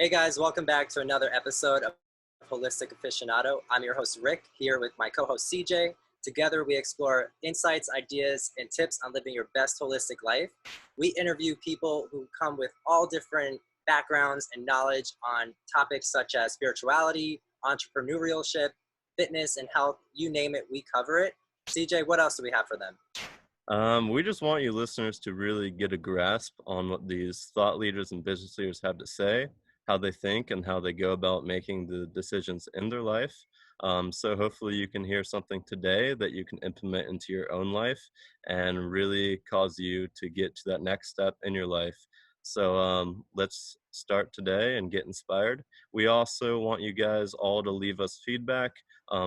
Hey guys, welcome back to another episode of Holistic Aficionado. I'm your host Rick, here with my co-host CJ. Together we explore insights, ideas, and tips on living your best holistic life. We interview people who come with all different backgrounds and knowledge on topics such as spirituality, entrepreneurship, fitness, and health. You name it, we cover it. CJ, what else do we have for them? We just want you listeners to really get a grasp on what these thought leaders and business leaders have to say, how they think, and how they go about making the decisions in their life. So hopefully you can hear something today that you can implement into your own life and really cause you to get to that next step in your life. So let's start today and get inspired. We also want you guys all to leave us feedback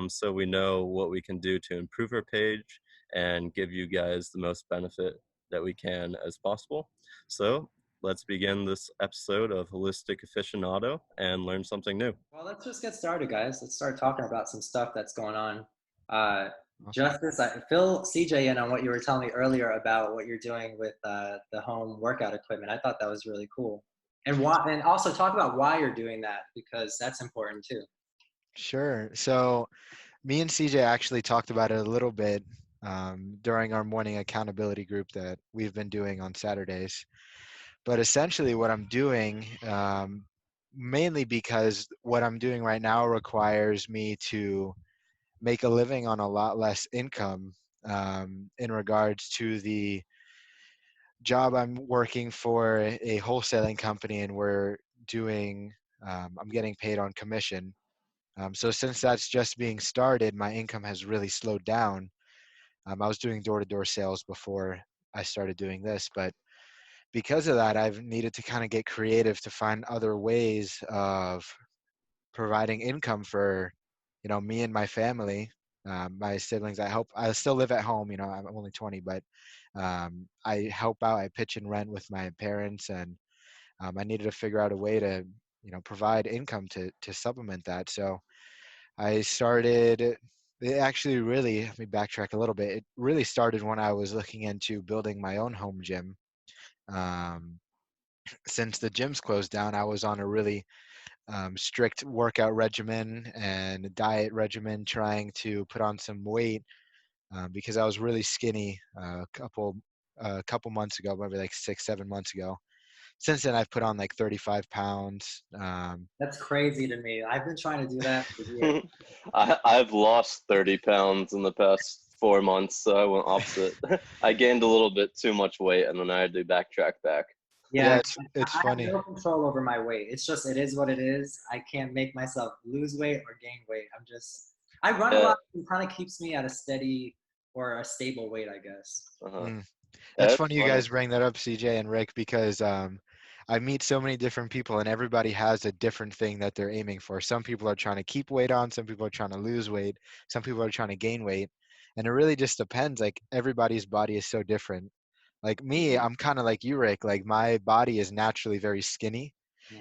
so we know what we can do to improve our page and give you guys the most benefit that we can as possible. So let's begin this episode of Holistic Aficionado and learn something new. Well, let's just get started, guys. Let's start talking about some stuff that's going on. Uh, Justice, fill CJ in on what you were telling me earlier about what you're doing with the home workout equipment. I thought that was really cool. And why, and also talk about why you're doing that, because that's important too. Sure. So me and CJ actually talked about it a little bit during our morning accountability group that we've been doing on Saturdays. But essentially, what I'm doing, mainly because what I'm doing right now requires me to make a living on a lot less income in regards to the job I'm working for a wholesaling company, and we're doing, I'm getting paid on commission. So since that's just being started, my income has really slowed down. I was doing door-to-door sales before I started doing this, but because of that, I've needed to kind of get creative to find other ways of providing income for, me and my family, my siblings. I still live at home. I'm only 20, but I help out. I pitch and rent with my parents, and I needed to figure out a way to, provide income to supplement that. So I started, it actually really, let me backtrack a little bit. It really started when I was looking into building my own home gym. Um, since the gyms closed down, I was on a really strict workout regimen and diet regimen, trying to put on some weight because I was really skinny a couple months ago, maybe like 6, 7 months ago. Since then, I've put on like 35 pounds. That's crazy to me. I've been trying to do that for years. I've lost 30 pounds in the past 4 months, so I went opposite. I gained a little bit too much weight, and then I had to backtrack back. Yeah, Yeah, it's I have funny. no control over my weight. It's just, it is what it is. I can't make myself lose weight or gain weight. I run a Yeah, lot, and kind of keeps me at a steady or a stable weight, I guess. uh-huh. Mm. Yeah, That's it's funny you funny. guys bring that up, CJ and Rick, because I meet so many different people, and everybody has a different thing that they're aiming for. Some people are trying to keep weight on, some people are trying to lose weight, some people are trying to gain weight. And it really just depends. Like, everybody's body is so different. Like me, I'm kind of like you, Rick. Like, my body is naturally very skinny,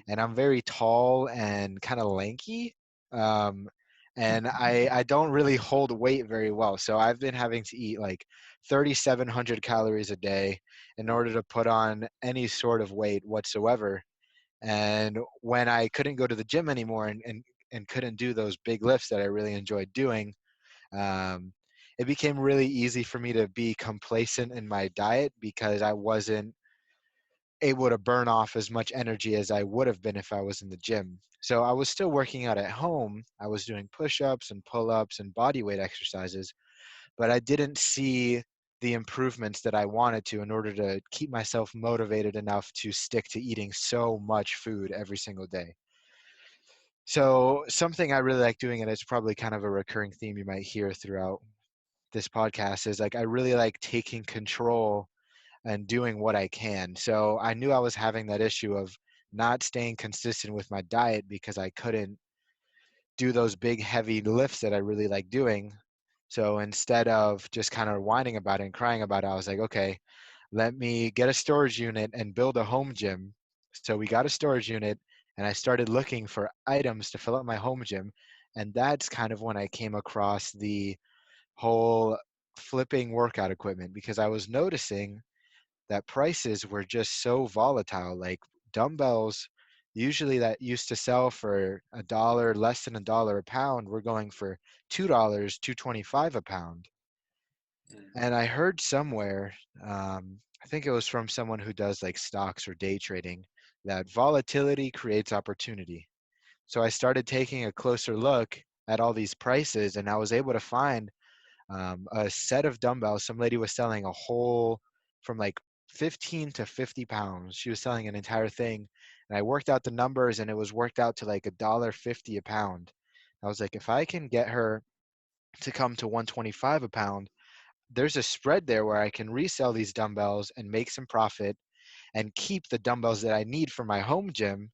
and I'm very tall and kind of lanky. Um, and I don't really hold weight very well. So I've been having to eat like 3,700 calories a day in order to put on any sort of weight whatsoever. And when I couldn't go to the gym anymore, and couldn't do those big lifts that I really enjoyed doing, um, it became really easy for me to be complacent in my diet because I wasn't able to burn off as much energy as I would have been if I was in the gym. So I was still working out at home. I was doing push-ups and pull-ups and body weight exercises, but I didn't see the improvements that I wanted to in order to keep myself motivated enough to stick to eating so much food every single day. So something I really like doing, and it's probably kind of a recurring theme you might hear throughout this podcast, is like I really like taking control and doing what I can. So I knew I was having that issue of not staying consistent with my diet because I couldn't do those big heavy lifts that I really like doing. So instead of just kind of whining about it and crying about it, I was like, okay, let me get a storage unit and build a home gym. So we got a storage unit, and I started looking for items to fill up my home gym. And that's kind of when I came across the whole flipping workout equipment, because I was noticing that prices were just so volatile. Like, dumbbells Usually that used to sell for $1, less than $1 a pound. We're going for $2, $2.25 a pound. Mm. And I heard somewhere, I think it was from someone who does like stocks or day trading, that volatility creates opportunity. So I started taking a closer look at all these prices, and I was able to find a set of dumbbells. Some lady was selling a whole, from like 15 to 50 pounds. She was selling an entire thing. And I worked out the numbers, and it was worked out to like $1.50 a pound. I was like, if I can get her to come to 125 a pound, there's a spread there where I can resell these dumbbells and make some profit and keep the dumbbells that I need for my home gym,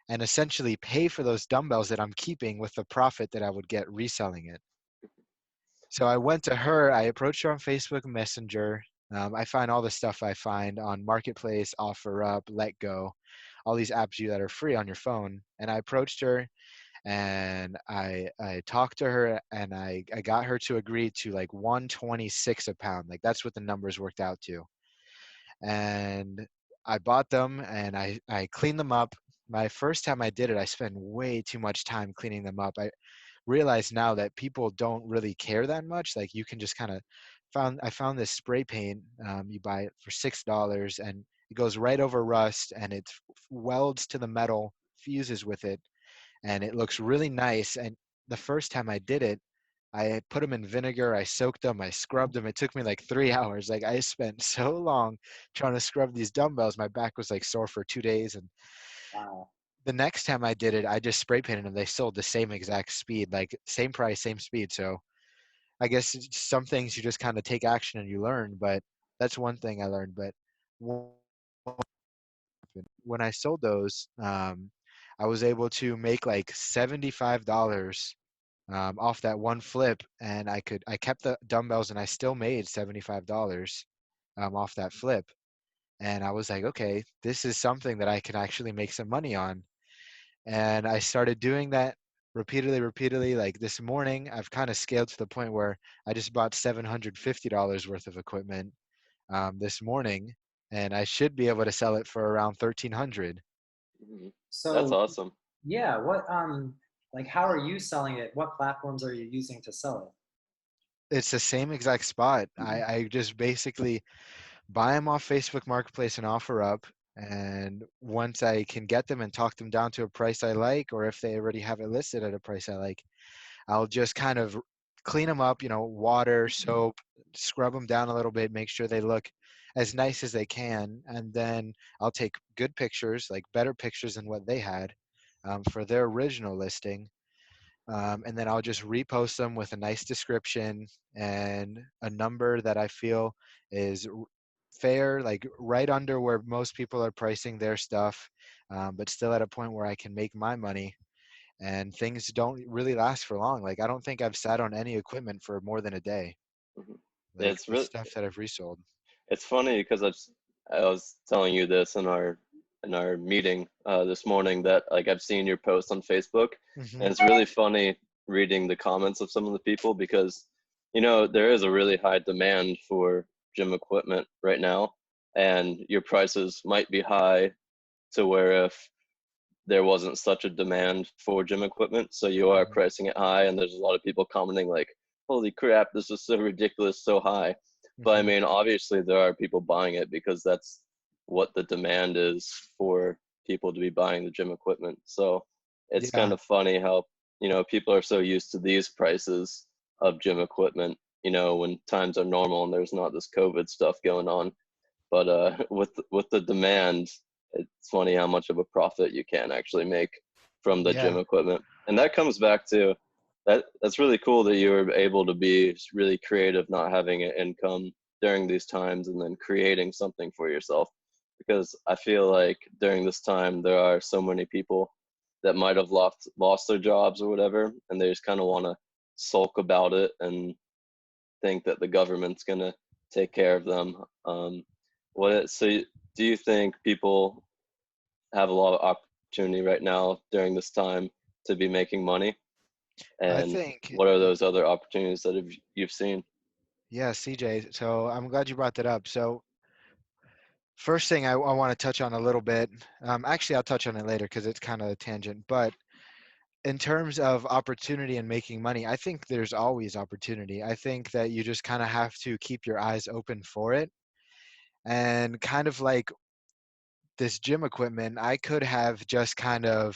and essentially pay for those dumbbells that I'm keeping with the profit that I would get reselling it. So I went to her, I approached her on Facebook Messenger. I find all the stuff I find on Marketplace, OfferUp, Let Go, all these apps that are free on your phone. And I approached her, and I talked to her, and I got her to agree to like 126 a pound. Like that's what the numbers worked out to. And I bought them, and I cleaned them up. My first time I did it, I spent way too much time cleaning them up. I realize now that people don't really care that much. Like you can just kind of I found this spray paint. You buy it for $6, and it goes right over rust, and it welds to the metal, fuses with it, and it looks really nice. And the first time I did it, I put them in vinegar, I soaked them, I scrubbed them. It took me like 3 hours. Like I spent so long trying to scrub these dumbbells. My back was like sore for 2 days. And Wow. the next time I did it, I just spray painted them. They sold the same exact speed, like same price, same speed. So I guess some things you just kind of take action and you learn. But that's one thing I learned. But when I sold those, I was able to make like $75 off that one flip, and I kept the dumbbells, and I still made $75 off that flip. And I was like, okay, this is something that I can actually make some money on. And I started doing that repeatedly. Like this morning, I've kind of scaled to the point where I just bought $750 worth of equipment this morning, and I should be able to sell it for around 1,300. Mhm. That's So awesome. yeah, what like how are you selling it? What platforms are you using to sell It's the same exact spot. I just basically buy them off Facebook Marketplace and OfferUp. And once I can get them and talk them down to a price I like, or if they already have it listed at a price I like, I'll just kind of clean them up, water, soap, scrub them down a little bit, make sure they look as nice as they can. And then I'll take good pictures, like better pictures than what they had for their original listing. And then I'll just repost them with a nice description and a number that I feel is fair, like right under where most people are pricing their stuff, but still at a point where I can make my money. And things don't really last for long. Like I don't think I've sat on any equipment for more than a day, Mhm. like It's the really stuff that I've resold. it's funny because I was telling you this in our meeting this morning that like I've seen your post on Facebook, Hmm. and it's really funny reading the comments of some of the people because there is a really high demand for gym equipment right now, and your prices might be high to where if there wasn't such a demand for gym equipment, so you are pricing it high, and there's a lot of people commenting like, "Holy crap, this is so ridiculous, so high." But I Hmm. mean, obviously there are people buying it because that's what the demand is for people to be buying the gym equipment. So it's kind Yeah, of funny how, people are so used to these prices of gym equipment, when times are normal and there's not this COVID stuff going on. But with the demand, it's funny how much of a profit you can actually make from the yeah, gym equipment. And that comes back to that's really cool that you were able to be really creative, not having an income during these times and then creating something for yourself. Because I feel like during this time there are so many people that might have lost their jobs or whatever, and they just kind of want to sulk about it and think that the government's gonna take care of them. Do you think people have a lot of opportunity right now during this time to be making money? I And think, what are those other opportunities that you've seen? yeah, CJ. So I'm glad you brought that up. So First thing I want to touch on a little bit. Actually, I'll touch on it later because it's kind of a tangent. But in terms of opportunity and making money, I think there's always opportunity. I think that you just kind of have to keep your eyes open for it. And kind of like this gym equipment, I could have just kind of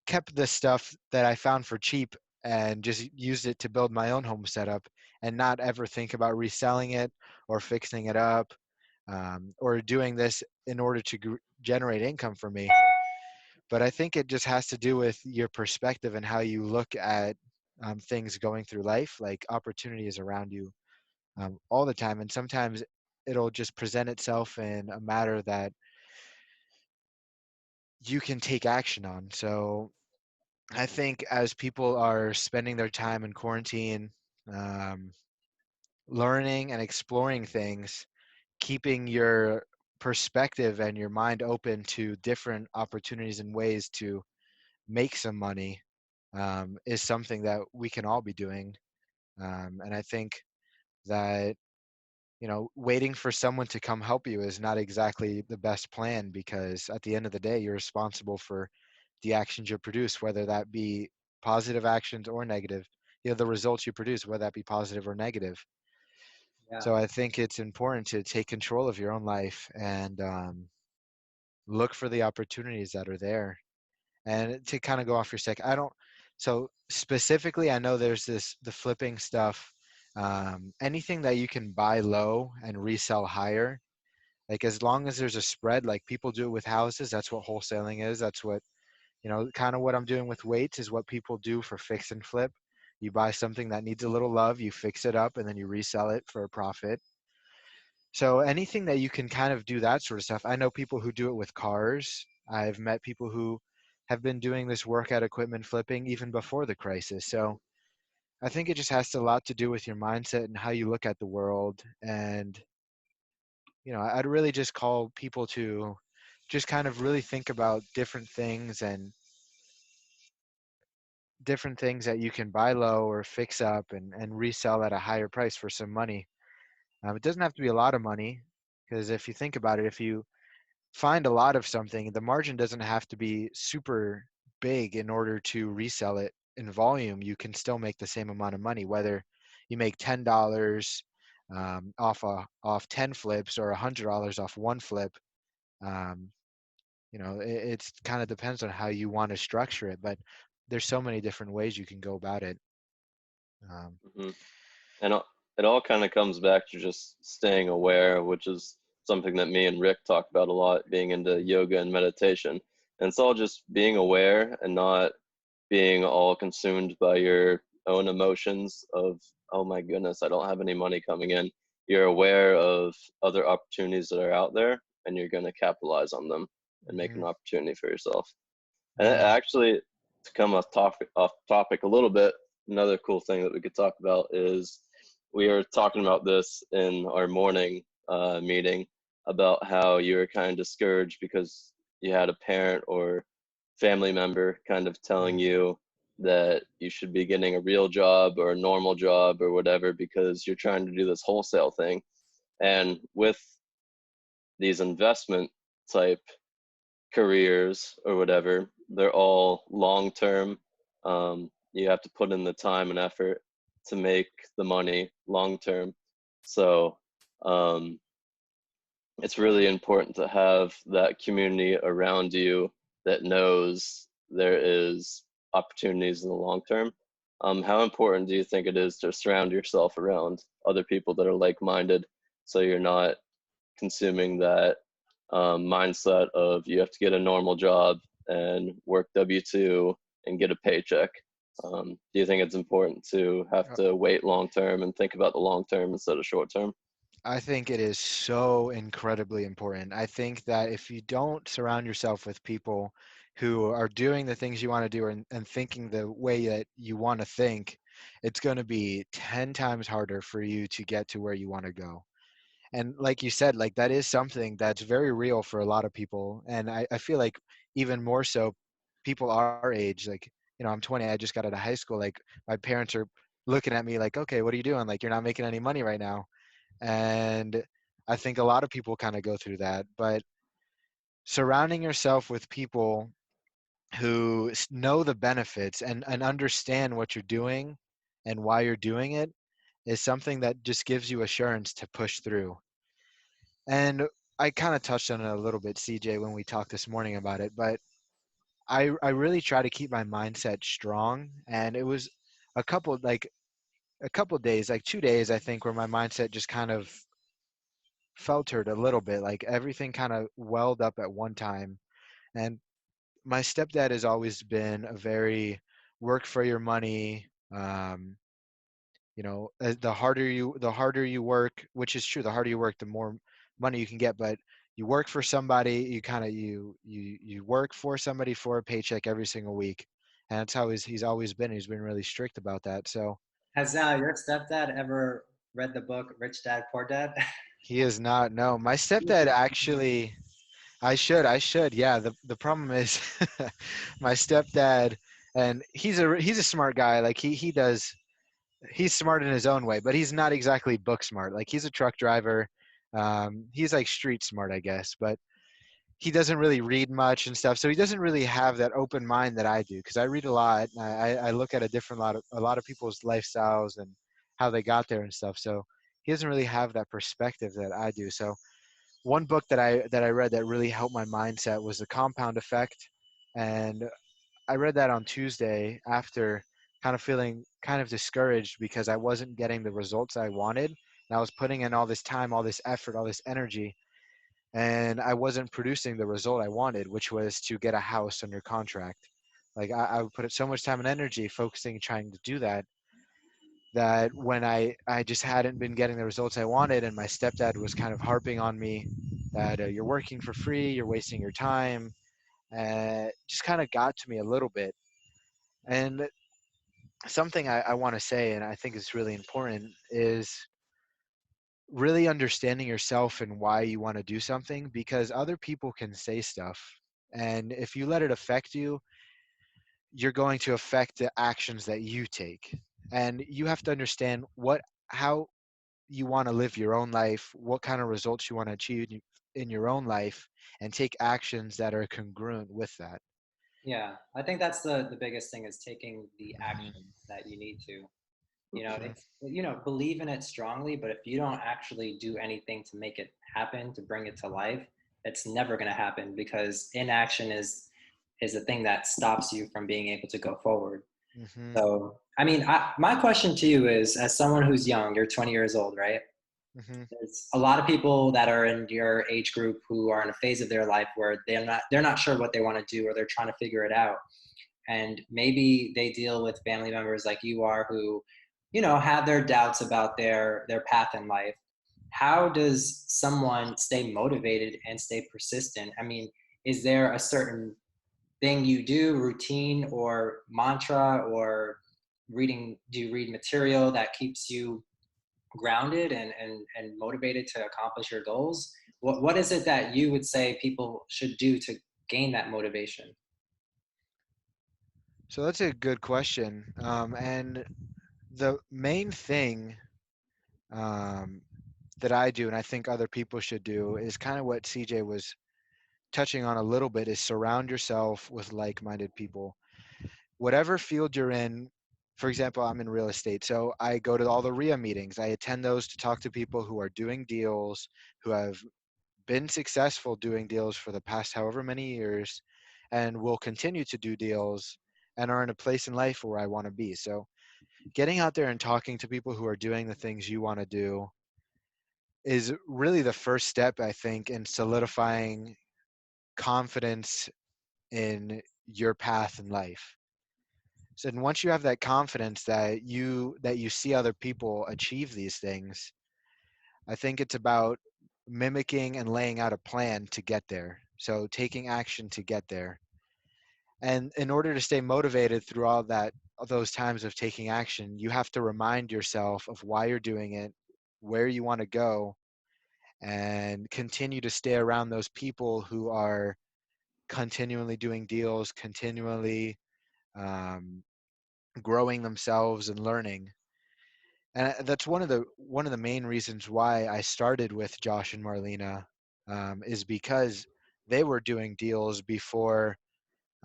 kept the stuff that I found for cheap and just used it to build my own home setup and not ever think about reselling it or fixing it up, or doing this in order to generate income for me. But I think it just has to do with your perspective and how you look at things going through life. Like opportunity is around you all the time, and sometimes it'll just present itself in a matter that you can take action on. So I think as people are spending their time in quarantine, um, learning and exploring things, keeping your perspective and your mind open to different opportunities and ways to make some money, is something that we can all be doing. And I think that, waiting for someone to come help you is not exactly the best plan, because at the end of the day, you're responsible for the actions you produce, whether that be positive actions or negative. The results you produce, whether that be positive or negative. Yeah. So I think it's important to take control of your own life and look for the opportunities that are there. And to kind of go off your sec, I don't. So specifically, I know there's the flipping stuff. Anything that you can buy low and resell higher, like as long as there's a spread, like people do it with houses. That's what wholesaling is. That's what, kind of what I'm doing with weights is what people do for fix and flip. You buy something that needs a little love, you fix it up, and then you resell it for a profit. So anything that you can kind of do that sort of stuff. I know people who do it with cars. I've met people who have been doing this work at equipment flipping even before the crisis. So I think it just has a lot to do with your mindset and how you look at the world. And, I'd really just call people to just kind of really think about different things that you can buy low or fix up and resell at a higher price for some money. It doesn't have to be a lot of money, because if you think about it, if you find a lot of something, the margin doesn't have to be super big in order to resell it in volume. You can still make the same amount of money, whether you make $10 off 10 flips or $100 off one flip. Um, it's kind of depends on how you want to structure it, but there's so many different ways you can go about it. Um, Hmm. And it all kind of comes back to just staying aware, which is something that me and Rick talk about a lot, being into yoga and meditation. And it's all just being aware and not being all consumed by your own emotions of, oh my goodness, I don't have any money coming in. You're aware of other opportunities that are out there, and you're going to capitalize on them and make an mhm, opportunity for yourself. And yeah. actually, to come off topic a little bit, another cool thing that we could talk about is we were talking about this in our morning meeting about how you were kind of discouraged because you had a parent or family member kind of telling Mm, you that you should be getting a real job or a normal job or whatever because you're trying to do this wholesale thing. And with these investment type careers or whatever, they're all long term. You have to put in the time and effort to make the money long term. So um, it's really important to have that community around you that knows there is opportunities in the long term. How important do you think it is to surround yourself around other people that are like-minded so you're not consuming that mindset of you have to get a normal job and work W-2 and get a paycheck? Do you think it's important to have uh, to wait long term and think about the long term instead of short term? I think it is so incredibly important. I think that if you don't surround yourself with people who are doing the things you want to do and thinking the way that you want to think, it's going to be 10 times harder for you to get to where you want to go. And like you said, like that is something that's very real for a lot of people. And I feel like even more so people our age, like, I'm 20, I just got out of high school. Like my parents are looking at me like, okay, what are you doing? Like, you're not making any money right now. And I think a lot of people kind of go through that, but surrounding yourself with people who know the benefits and understand what you're doing and why you're doing it is something that just gives you assurance to push through. And I kind of touched on it a little bit, CJ, when we talked this morning about it, but I really try to keep my mindset strong. And it was a couple, like a couple days, like 2 days, I think, where my mindset just kind of faltered a little bit. Like everything kind of welled up at one time. And my stepdad has always been a very work for your money. The harder you work, which is true, the harder you work, the more money you can get. But you work for somebody, you kind of you work for somebody for a paycheck every single week, and that's how he's always been. He's been really strict about that. So Has your stepdad ever read the book Rich Dad Poor Dad? he is not. No, my stepdad actually. I should. Yeah. The problem is, my stepdad, and he's a smart guy. Like he's smart in his own way, but he's not exactly book smart. Like he's a truck driver. He's like street smart, I guess, but he doesn't really read much and stuff. So he doesn't really have that open mind that I do, because I read a lot. And I look at a lot of people's lifestyles and how they got there and stuff. So he doesn't really have that perspective that I do. So one book that I read that really helped my mindset was The Compound Effect, and I read that on Tuesday after kind of feeling kind of discouraged because I wasn't getting the results I wanted. And I was putting in all this time, all this effort, all this energy, and I wasn't producing the result I wanted, which was to get a house under contract. Like I would put so much time and energy focusing, trying to do that, that when I just hadn't been getting the results I wanted, and my stepdad was kind of harping on me that you're working for free, you're wasting your time, just kind of got to me a little bit. And something I want to say, and I think is really important, is really understanding yourself and why you want to do something, because other people can say stuff. And if you let it affect you, you're going to affect the actions that you take. And you have to understand how you want to live your own life, what kind of results you want to achieve in your own life, and take actions that are congruent with that. Yeah, I think that's the biggest thing is taking the Hmm. action that you need to. Hmm. It's believe in it strongly, but if you don't actually do anything to make it happen, to bring it to life, it's never going to happen because inaction is the thing that stops you from being able to go forward. Hmm. So, I mean, my question to you is, as someone who's young, you're 20 years old, right? Hmm. There's a lot of people that are in your age group who are in a phase of their life where they're not sure what they want to do or they're trying to figure it out. And maybe they deal with family members like you are who, have their doubts about their path in life. How does someone stay motivated and stay persistent? I mean, is there a certain thing you do, routine or mantra, or do you read material that keeps you grounded and motivated to accomplish your goals? What is it that you would say people should do to gain that motivation? So that's a good question. And the main thing um, that I do, and I think other people should do, is kind of what CJ was touching on a little bit, is surround yourself with like-minded people. Whatever field you're in, for example, I'm in real estate, so I go to all the RIA meetings. I attend those to talk to people who are doing deals, who have been successful doing deals for the past however many years, and will continue to do deals and are in a place in life where I want to be. So getting out there and talking to people who are doing the things you want to do is really the first step, I think, in solidifying confidence in your path in life. So and once you have that confidence that you see other people achieve these things, I think it's about mimicking and laying out a plan to get there. So taking action to get there. And in order to stay motivated through all those times of taking action, you have to remind yourself of why you're doing it, where you want to go, and continue to stay around those people who are continually doing deals, continually um, growing themselves and learning. And that's one of the main reasons why I started with Josh and Marlena, is because they were doing deals before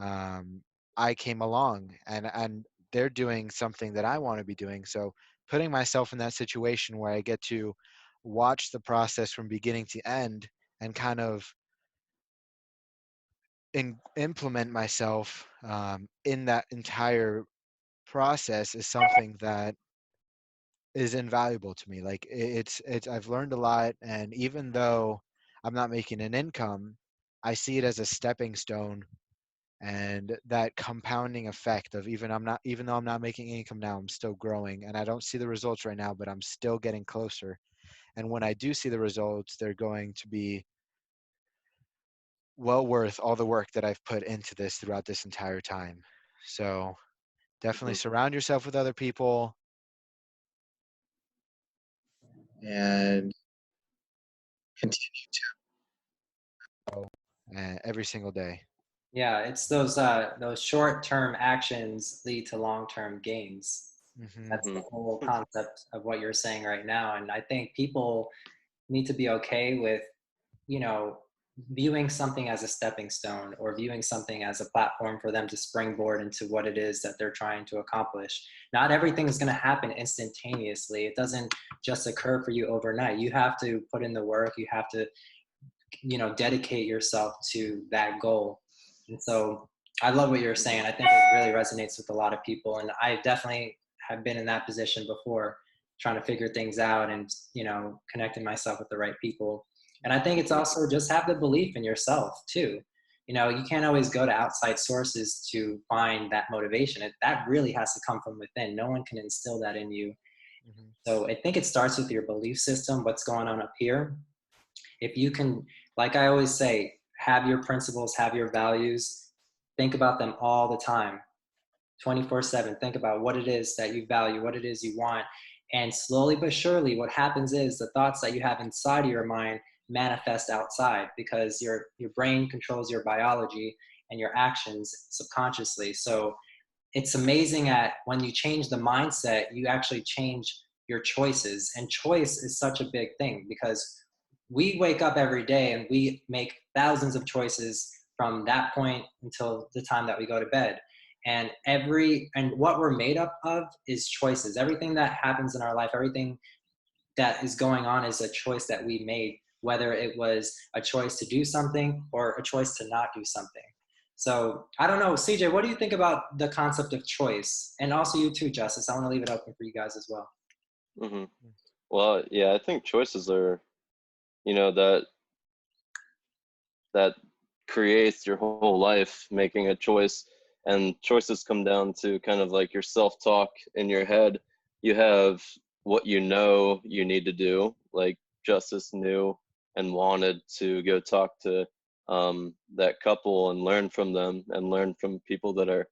um, I came along, and they're doing something that I want to be doing. So putting myself in that situation where I get to watch the process from beginning to end and kind of implement myself in that entire process is something that is invaluable to me. Like it's I've learned a lot, and even though I'm not making an income, I see it as a stepping stone, and that compounding effect of even though I'm not making income now, I'm still growing, and I don't see the results right now, but I'm still getting closer. And when I do see the results, they're going to be well worth all the work that I've put into this throughout this entire time. So definitely Mhm. surround yourself with other people and continue to grow every single day. Yeah, it's those short-term actions lead to long-term gains. Hmm. That's the Mhm. whole concept of what you're saying right now. And I think people need to be okay with, you know, viewing something as a stepping stone or viewing something as a platform for them to springboard into what it is that they're trying to accomplish. Not everything is going to happen instantaneously. It doesn't just occur for you overnight. You have to put in the work. You have to, dedicate yourself to that goal. And so I love what you're saying. I think it really resonates with a lot of people. And I definitely have been in that position before, trying to figure things out and, connecting myself with the right people. And I think it's Mhm. also just have the belief in yourself too. You can't always go to outside sources to find that motivation. That really has to come from within. No one can instill that in you. Hmm. So I think it starts with your belief system, what's going on up here. If you can, like I always say, have your principles, have your values, think about them all the time, 24/7. Think about what it is that you value, what it is you want. And slowly but surely, what happens is the thoughts that you have inside of your mind manifest outside, because your brain controls your biology and your actions subconsciously. So it's amazing at when you change the mindset, you actually change your choices. And choice is such a big thing, because we wake up every day and we make thousands of choices from that point until the time that we go to bed. And what we're made up of is choices. Everything that happens in our life, everything that is going on is a choice that we made, whether it was a choice to do something or a choice to not do something. So I don't know, CJ, what do you think about the concept of choice? And also you too, Justice. I want to leave it open for you guys as well. Mhm. Well, yeah, I think choices are, that creates your whole life, making a choice. And choices come down to kind of like your self-talk in your head. You have what you need to do, like Justice knew and wanted to go talk to that couple and learn from them and learn from people that are,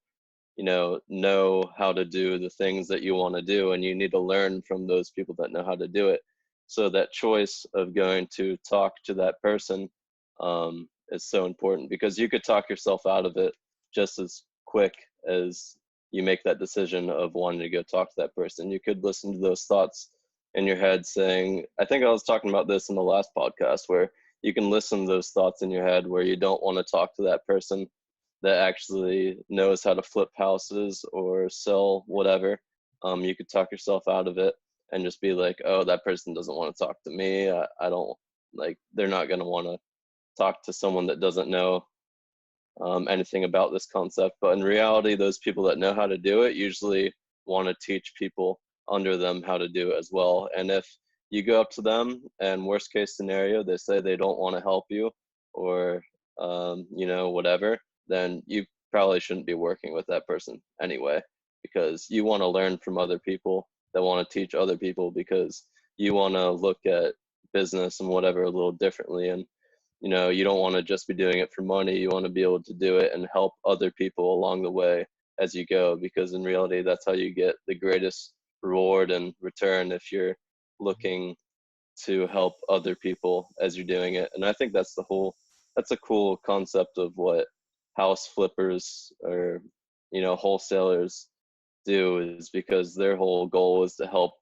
know how to do the things that you want to do, and you need to learn from those people that know how to do it. So that choice of going to talk to that person is so important, because you could talk yourself out of it just as quick as you make that decision of wanting to go talk to that person. You could listen to those thoughts in your head saying, I think I was talking about this in the last podcast, where you can listen to those thoughts in your head where you don't want to talk to that person that actually knows how to flip houses or sell whatever. You could talk yourself out of it and just be like, oh, that person doesn't want to talk to me. I don't like, they're not going to want to talk to someone that doesn't know anything about this concept. But in reality, those people that know how to do it usually want to teach people under them how to do it as well. And if you go up to them and worst case scenario, they say they don't want to help you, or, whatever, then you probably shouldn't be working with that person anyway, because you want to learn from other people that want to teach other people, because you want to look at business and whatever a little differently. And you don't want to just be doing it for money. You want to be able to do it and help other people along the way as you go, because in reality, that's how you get the greatest reward and return, if you're looking to help other people as you're doing it. And I think that's a cool concept of what house flippers or, wholesalers do, is because their whole goal is to help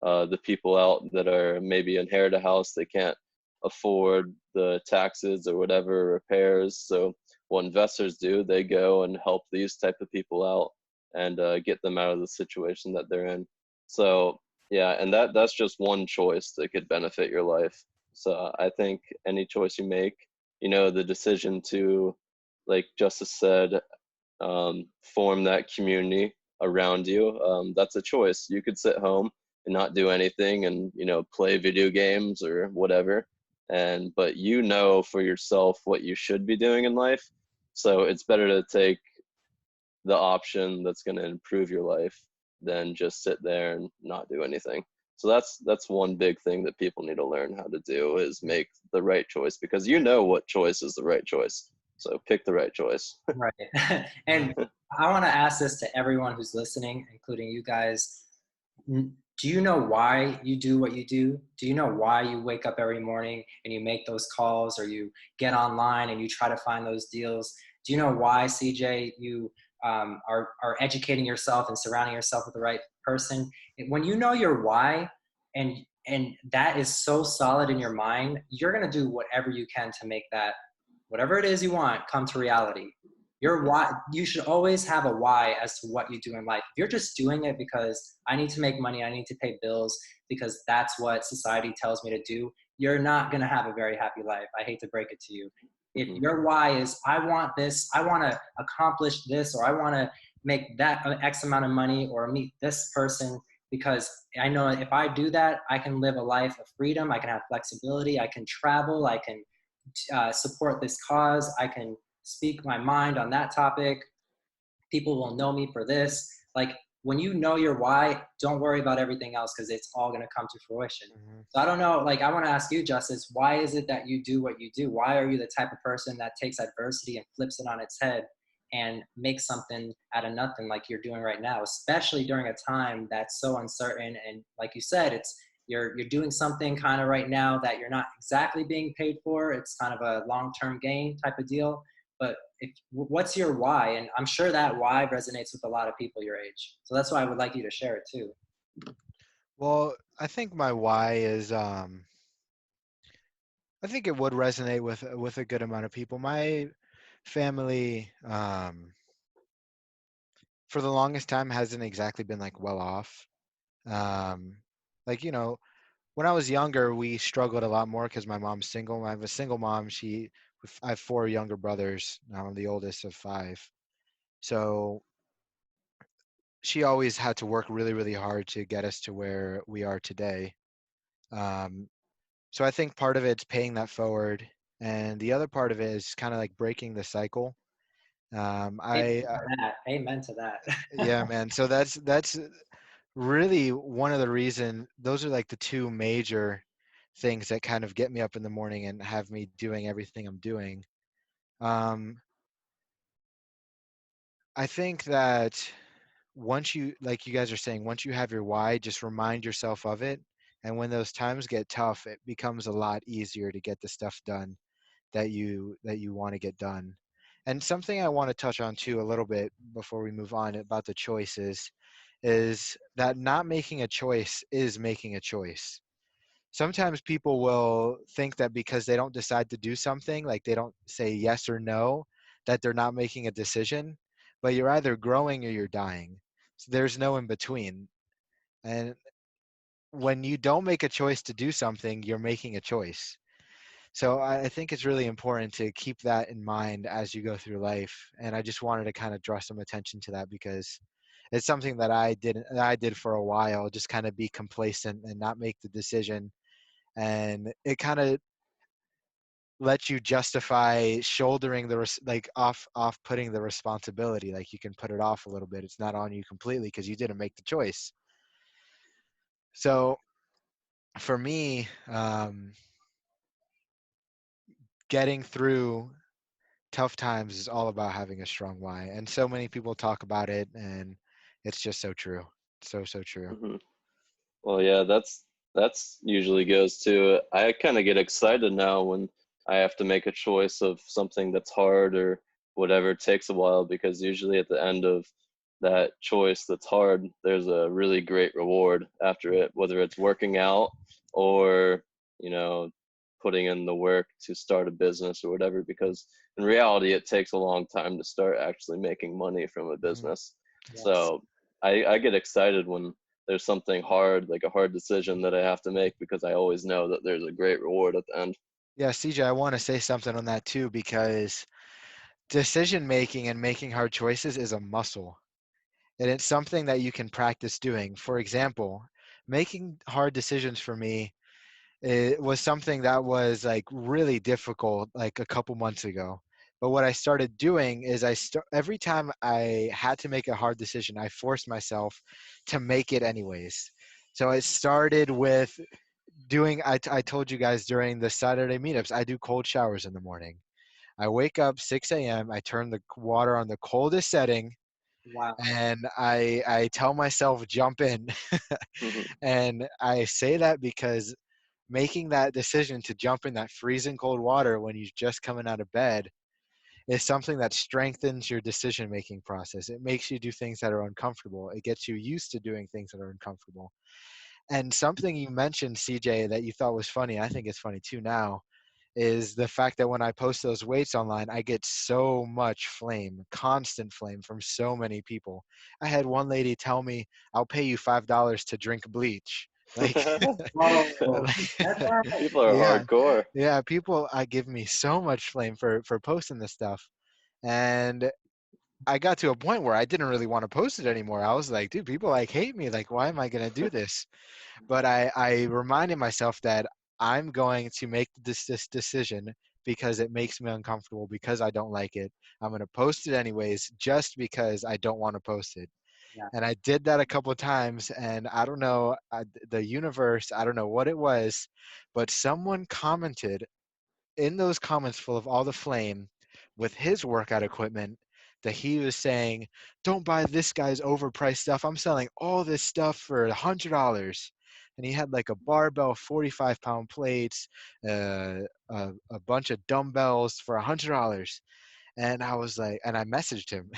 the people out that are maybe inherit a house, they can't afford the taxes or whatever repairs. So what investors do, they go and help these type of people out and get them out of the situation that they're in. So yeah, and that's just one choice that could benefit your life. So I think any choice you make, you know, the decision to, like Justice said, form that community around you, that's a choice. You could sit home and not do anything and, you know, play video games or whatever, and but you know for yourself what you should be doing in life. So it's better to take the option that's going to improve your life than just sit there and not do anything. So that's one big thing that people need to learn how to do, is make the right choice, because you know what choice is the right choice. So pick the right choice. Right. And I want to ask this to everyone who's listening, including you guys. Do you know why you do what you do? Do you know why you wake up every morning and you make those calls, or you get online and you try to find those deals? Do you know why, CJ, you are educating yourself and surrounding yourself with the right person? When you know your why, and that is so solid in your mind, you're going to do whatever you can to make that, whatever it is you want, come to reality. Your why, you should always have a why as to what you do in life. If you're just doing it because I need to make money, I need to pay bills, because that's what society tells me to do, you're not going to have a very happy life. I hate to break it to you. If your why is, I want this, I want to accomplish this, or I want to make that X amount of money, or meet this person, because I know if I do that, I can live a life of freedom, I can have flexibility, I can travel, I can support this cause, I can speak my mind on that topic, people will know me for this. Like, when you know your why, don't worry about everything else, because it's all going to come to fruition. Mhm. So I don't know, like, I want to ask you, Justice, why is it that you do what you do? Why are you the type of person that takes adversity and flips it on its head and makes something out of nothing, like you're doing right now, especially during a time that's so uncertain? And like you said, it's, you're doing something kind of right now that you're not exactly being paid for. It's kind of a long-term gain type of deal. But what's your why? And I'm sure that why resonates with a lot of people your age. So that's why I would like you to share it too. Well, I think my why is I think it would resonate with a good amount of people. My family, for the longest time, hasn't exactly been like well off. Um, like, you know, when I was younger, we struggled a lot more because my mom's single. I have a single mom. I have four younger brothers. I'm the oldest of five. So she always had to work really, really hard to get us to where we are today. Um, so I think part of it's paying that forward, and the other part of it is kind of like breaking the cycle. Amen to that. Amen to that. Yeah, man. So that's really one of the reason. Those are like the two major things that kind of get me up in the morning and have me doing everything I'm doing. Um, I think that once you, like you guys are saying, once you have your why, just remind yourself of it. And when those times get tough, it becomes a lot easier to get the stuff done that you want to get done. And something I want to touch on too a little bit before we move on about the choices is that not making a choice is making a choice. Sometimes people will think that because they don't decide to do something, like they don't say yes or no, that they're not making a decision, but you're either growing or you're dying. So there's no in between. And when you don't make a choice to do something, you're making a choice. So I think it's really important to keep that in mind as you go through life. And I just wanted to kind of draw some attention to that because it's something that I did for a while, just kind of be complacent and not make the decision. And it kind of lets you justify shouldering like off putting the responsibility. Like you can put it off a little bit. It's not on you completely because you didn't make the choice. So for me, getting through tough times is all about having a strong why. And so many people talk about it, and it's just so true. So true. Hmm. Well, yeah, that's usually goes to, I kind of get excited now when I have to make a choice of something that's hard or whatever. It takes a while, because usually at the end of that choice that's hard, there's a really great reward after it, whether it's working out or, you know, putting in the work to start a business or whatever, because in reality, it takes a long time to start actually making money from a Mhm. business. Yes. So I get excited when there's something hard, like a hard decision that I have to make, because I always know that there's a great reward at the end. Yeah, CJ, I want to say something on that too, because decision making and making hard choices is a muscle. And it's something that you can practice doing. For example, making hard decisions for me, it was something that was like really difficult like a couple months ago. But what I started doing is every time I had to make a hard decision, I forced myself to make it anyways. So it started with doing, I told you guys during the Saturday meetups, I do cold showers in the morning. I wake up 6 a.m., I turn the water on the coldest setting, Wow. and I tell myself jump in. And I say that because making that decision to jump in that freezing cold water when you're just coming out of bed is something that strengthens your decision making process. It makes you do things that are uncomfortable. It gets you used to doing things that are uncomfortable. And something you mentioned, CJ, that you thought was funny, I think it's funny too now, is the fact that when I post those weights online, I get so much flame, constant flame from so many people. I had one lady tell me, "I'll pay you $5 to drink bleach." Like, Whoa. You said like, that? People are yeah, hardcore. yeah. People, I give me so much flame for posting this stuff, and I got to a point where I didn't really want to post it anymore. I was like, dude, people like hate me. Like, why am I gonna do this? But I reminded myself that I'm going to make this decision because it makes me uncomfortable, because I don't like it. I'm going to post it anyways, just because I don't want to post it. Yeah. And I did that a couple of times, and I don't know, the universe, I don't know what it was, but someone commented in those comments full of all the flame with his workout equipment, that he was saying, don't buy this guy's overpriced stuff. I'm selling all this stuff for $100. And he had like a barbell, 45-pound plates, a bunch of dumbbells for $100. And I was like, and I messaged him.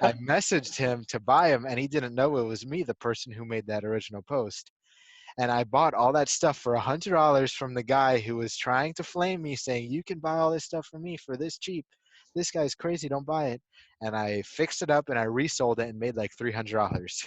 I messaged him to buy him, and he didn't know it was me, the person who made that original post. And I bought all that stuff for $100 from the guy who was trying to flame me, saying, "You can buy all this stuff from me for this cheap. This guy's crazy. Don't buy it." And I fixed it up and I resold it and made like $300.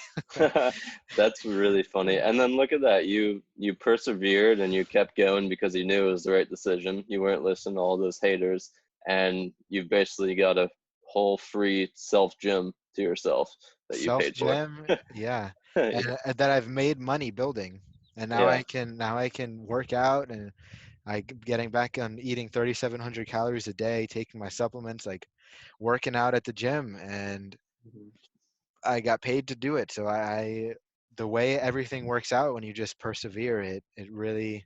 That's really funny. And then look at that. You persevered and you kept going because you knew it was the right decision. You weren't listening to all those haters, and you've basically got a whole free self gym to yourself that you Self paid for. gym, yeah, and that I've made money building. And Yeah. now I can work out, and getting back on eating 3,700 calories a day, taking my supplements, like working out at the gym, and Mhm. I got paid to do it. So the way everything works out when you just persevere, it really,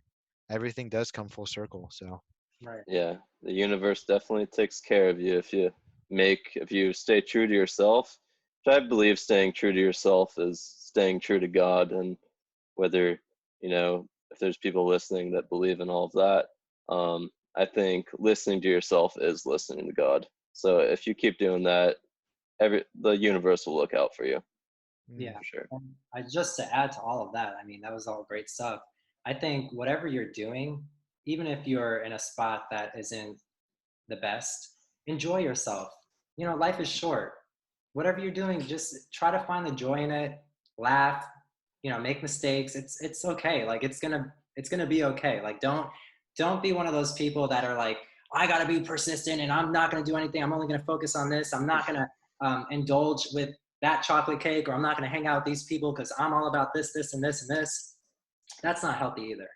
everything does come full circle. So Right. Yeah, the universe definitely takes care of you if you stay true to yourself. Which I believe staying true to yourself is staying true to God, and whether, if there's people listening that believe in all of that, I think listening to yourself is listening to God. So if you keep doing that, the universe will look out for you, mm, Yeah. for sure. And just to add to all of that, I mean, that was all great stuff. I think whatever you're doing, even if you're in a spot that isn't the best, enjoy yourself. Life is short. Whatever you're doing, just try to find the joy in it, laugh, make mistakes. It's okay. Like it's gonna be okay. Like don't be one of those people that are like, I gotta be persistent and I'm not gonna do anything. I'm only gonna focus on this. I'm not gonna indulge with that chocolate cake, or I'm not gonna hang out with these people because I'm all about this, this, and this, and this. That's not healthy either.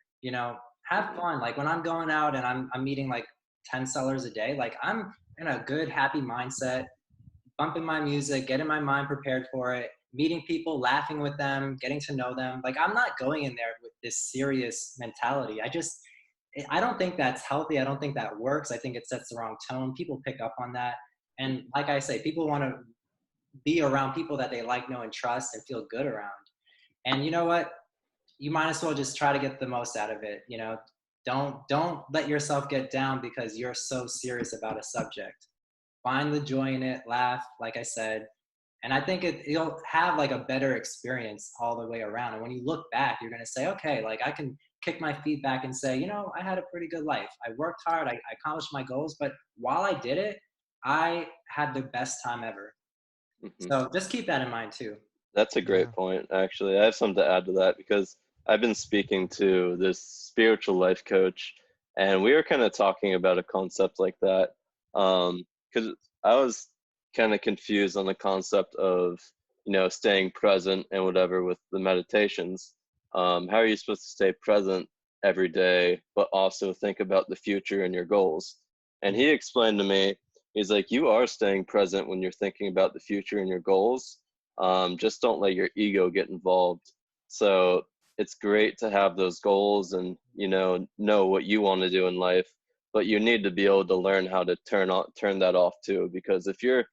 Have fun. Like when I'm going out and I'm meeting like 10 sellers a day, like I'm in a good, happy mindset, bumping my music, getting my mind prepared for it, meeting people, laughing with them, getting to know them. Like I'm not going in there with this serious mentality. I don't think that's healthy. I don't think that works. I think it sets the wrong tone. People pick up on that. And like I say, people want to be around people that they like, know, and trust and feel good around. And you know what? You might as well just try to get the most out of it. Don't let yourself get down because you're so serious about a subject. Find the joy in it, laugh, like I said, And I think you'll have like a better experience all the way around. And when you look back, you're going to say, okay, like I can kick my feet back and say, I had a pretty good life. I worked hard. I accomplished my goals. But while I did it, I had the best time ever. Hmm. So just keep that in mind too. That's a Yeah. great point, actually. I have something to add to that because I've been speaking to this spiritual life coach, and we were kind of talking about a concept like that. Because I was kind of confused on the concept of, staying present and whatever with the meditations. How are you supposed to stay present every day, but also think about the future and your goals? And he explained to me, he's like, you are staying present when you're thinking about the future and your goals. Just don't let your ego get involved. So it's great to have those goals and know what you want to do in life, but you need to be able to learn how to turn that off too. Because if you're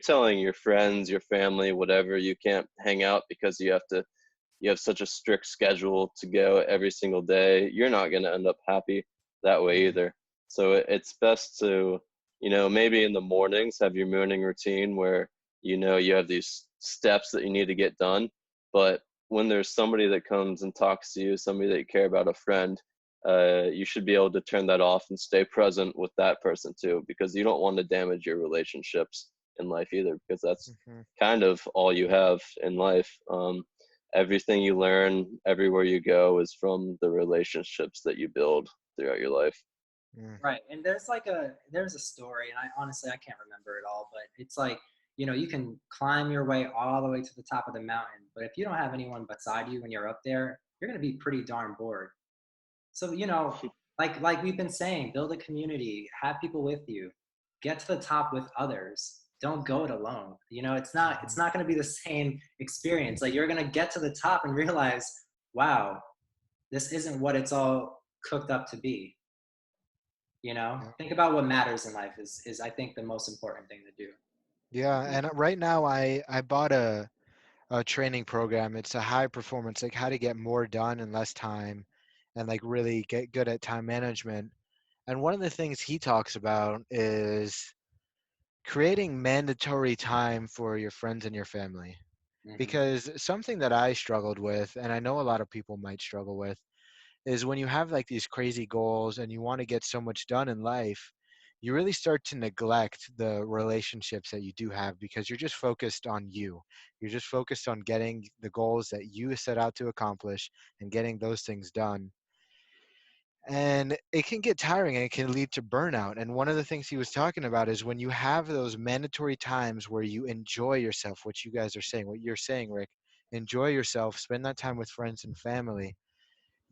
telling your friends, your family, whatever, you can't hang out because you have such a strict schedule to go every single day, you're not going to end up happy that way Mm. either. So it's best to, maybe in the mornings have your morning routine where, you have these steps that you need to get done. But when there's somebody that comes and talks to you, somebody that you care about, a friend, you should be able to turn that off and stay present with that person too, because you don't want to damage your relationships in life either, because that's Mhm. kind of all you have in life. Everything you learn everywhere you go is from the relationships that you build throughout your life. Mm. Right. And there's a story, and I honestly I can't remember it all, but it's like, you can climb your way all the way to the top of the mountain, but if you don't have anyone beside you when you're up there, you're going to be pretty darn bored. So, like we've been saying, build a community, have people with you, get to the top with others. Don't go it alone. It's Mhm. not going to be the same experience. Like you're going to get to the top and realize, wow, this isn't what it's all cooked up to be. Yeah. Think about what matters in life is I think the most important thing to do. Yeah, Mhm. and right now I bought a training program. It's a high performance, like how to get more done in less time and like really get good at time management. And one of the things he talks about is creating mandatory time for your friends and your family. Hmm. Because something that I struggled with, and I know a lot of people might struggle with, is when you have like these crazy goals and you want to get so much done in life, you really start to neglect the relationships that you do have because you're just focused on you. You're just focused on getting the goals that you set out to accomplish and getting those things done. And it can get tiring and it can lead to burnout. And one of the things he was talking about is when you have those mandatory times where you enjoy yourself, what you guys are saying, what you're saying, Rick, enjoy yourself, spend that time with friends and family,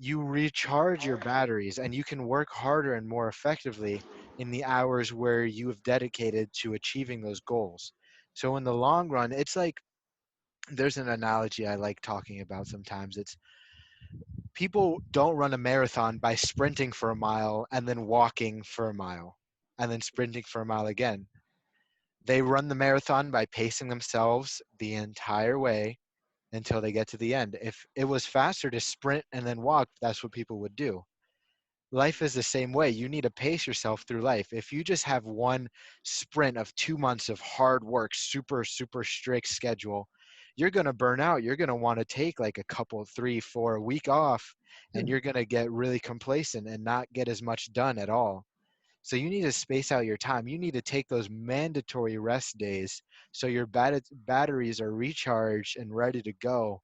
you recharge your batteries and you can work harder and more effectively in the hours where you have dedicated to achieving those goals. So in the long run, it's like there's an analogy I like talking about sometimes. It's people don't run a marathon by sprinting for a mile and then walking for a mile and then sprinting for a mile again. They run the marathon by pacing themselves the entire way until they get to the end. If it was faster to sprint and then walk, that's what people would do. Life is the same way. You need to pace yourself through life. If you just have one sprint of 2 months of hard work, super, super strict schedule, you're going to burn out. You're going to want to take like a couple, 3, 4, a week off, and you're going to get really complacent and not get as much done at all. So you need to space out your time. You need to take those mandatory rest days so your batteries are recharged and ready to go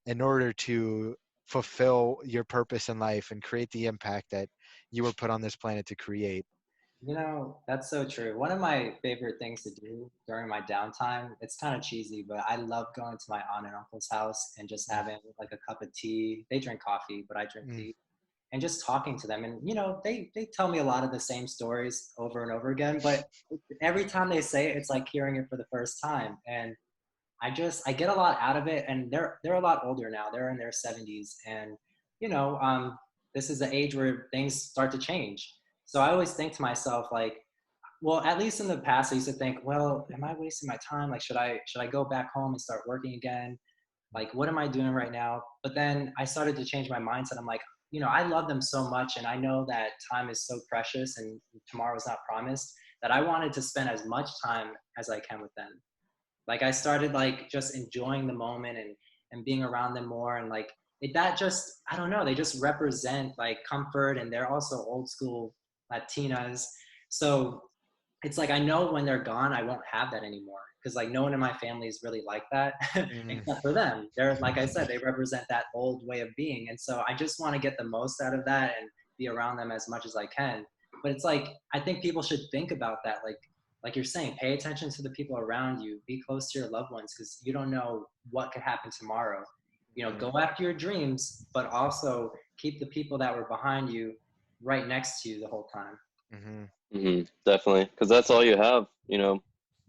in order to fulfill your purpose in life and create the impact that you were put on this planet to create. That's so true. One of my favorite things to do during my downtime, it's kind of cheesy, but I love going to my aunt and uncle's house and just Mm, having like a cup of tea. They drink coffee, but I drink mm, tea. And just talking to them. And they tell me a lot of the same stories over and over again, but every time they say it, it's like hearing it for the first time. And I get a lot out of it. And they're a lot older now. They're in their 70s. And you know, um, this is the age where things start to change. So I always think to myself, like, well, at least in the past, I used to think, well, am I wasting my time? Like, should I go back home and start working again? Like, what am I doing right now? But then I started to change my mindset. I'm like, I love them so much, and I know that time is so precious and tomorrow is not promised, that I wanted to spend as much time as I can with them. Like I started like just enjoying the moment and being around them more. And like that just, I don't know, they just represent like comfort, and they're also old school Latinas. So it's like I know when they're gone, I won't have that anymore, because like no one in my family is really like that Mm, except for them. They're, like I said, they represent that old way of being, and so I just want to get the most out of that and be around them as much as I can. But it's like I think people should think about that, like you're saying, pay attention to the people around you, be close to your loved ones, because you don't know what could happen tomorrow. You know, mm, go after your dreams, but also keep the people that were behind you right next to you the whole time. mhm, Definitely, because that's all you have.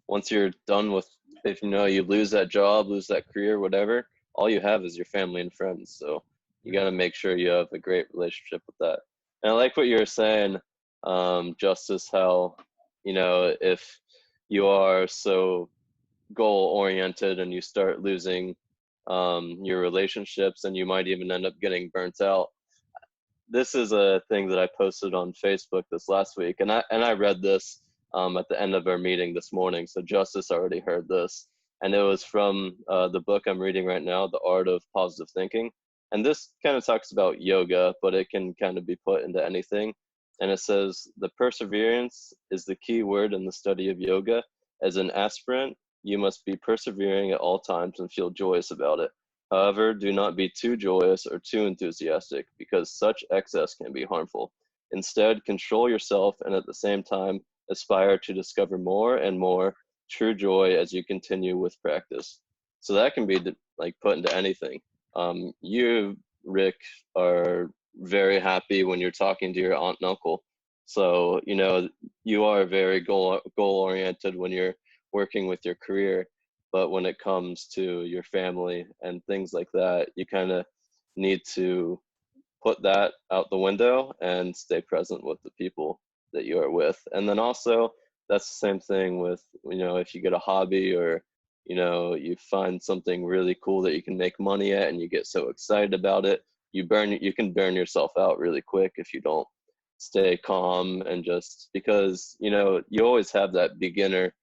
Once you're done with, if you lose that job, lose that career, whatever, all you have is your family and friends. So you got to make sure you have a great relationship with that. And I like what you were saying, Justice, how, if you are so goal oriented and you start losing your relationships, and you might even end up getting burnt out. This is a thing that I posted on Facebook this last week, and I read this at the end of our meeting this morning. So Justice already heard this, and it was from the book I'm reading right now, The Art of Positive Thinking. And this kind of talks about yoga, but it can kind of be put into anything. And it says, the perseverance is the key word in the study of yoga. As an aspirant, you must be persevering at all times and feel joyous about it. However, do not be too joyous or too enthusiastic, because such excess can be harmful. Instead, control yourself and at the same time aspire to discover more and more true joy as you continue with practice. So that can be like put into anything. You, Rick, are very happy when you're talking to your aunt and uncle. So, you are very goal oriented when you're working with your career. But when it comes to your family and things like that, you kind of need to put that out the window and stay present with the people that you are with. And then also, that's the same thing with, if you get a hobby, or, you find something really cool that you can make money at and you get so excited about it, you can burn yourself out really quick if you don't stay calm. And just because, you always have that beginner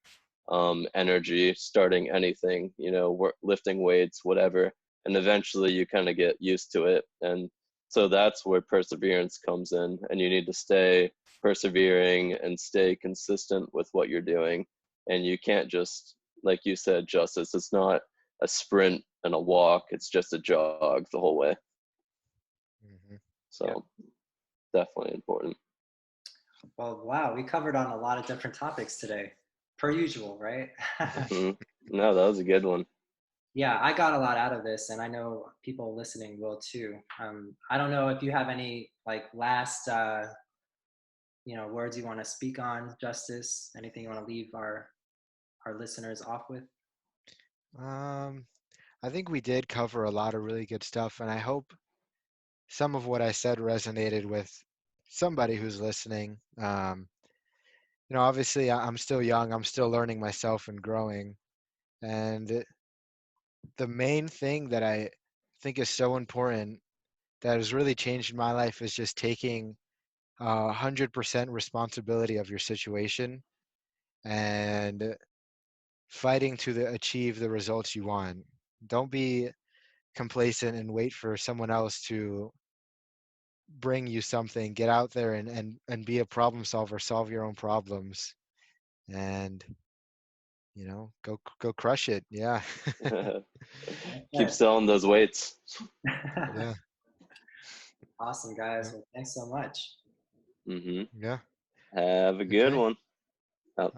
energy starting anything, lifting weights, whatever, and eventually you kind of get used to it. And so that's where perseverance comes in, and you need to stay persevering and stay consistent with what you're doing. And you can't just, like you said, Justice, it's not a sprint and a walk, it's just a jog the whole way. mhm. So definitely important. Well, wow, we covered on a lot of different topics today, per usual, right? hmm No, that was a good one. Yeah, I got a lot out of this, and I know people listening will too. I don't know if you have any like last, words you want to speak on, Justice. Anything you want to leave our listeners off with? Um, I think we did cover a lot of really good stuff, and I hope some of what I said resonated with somebody who's listening. Obviously, I'm still young, I'm still learning myself and growing, and the main thing that I think is so important that has really changed my life is just taking 100% responsibility of your situation and fighting to achieve the results you want. Don't be complacent and wait for someone else to bring you something. Get out there and be a problem solver, solve your own problems, and go crush it. Yeah. Keep Okay. selling those weights. Yeah. Awesome, guys. Yeah. Well, thanks so much. hmm Yeah. Have a good Okay. one.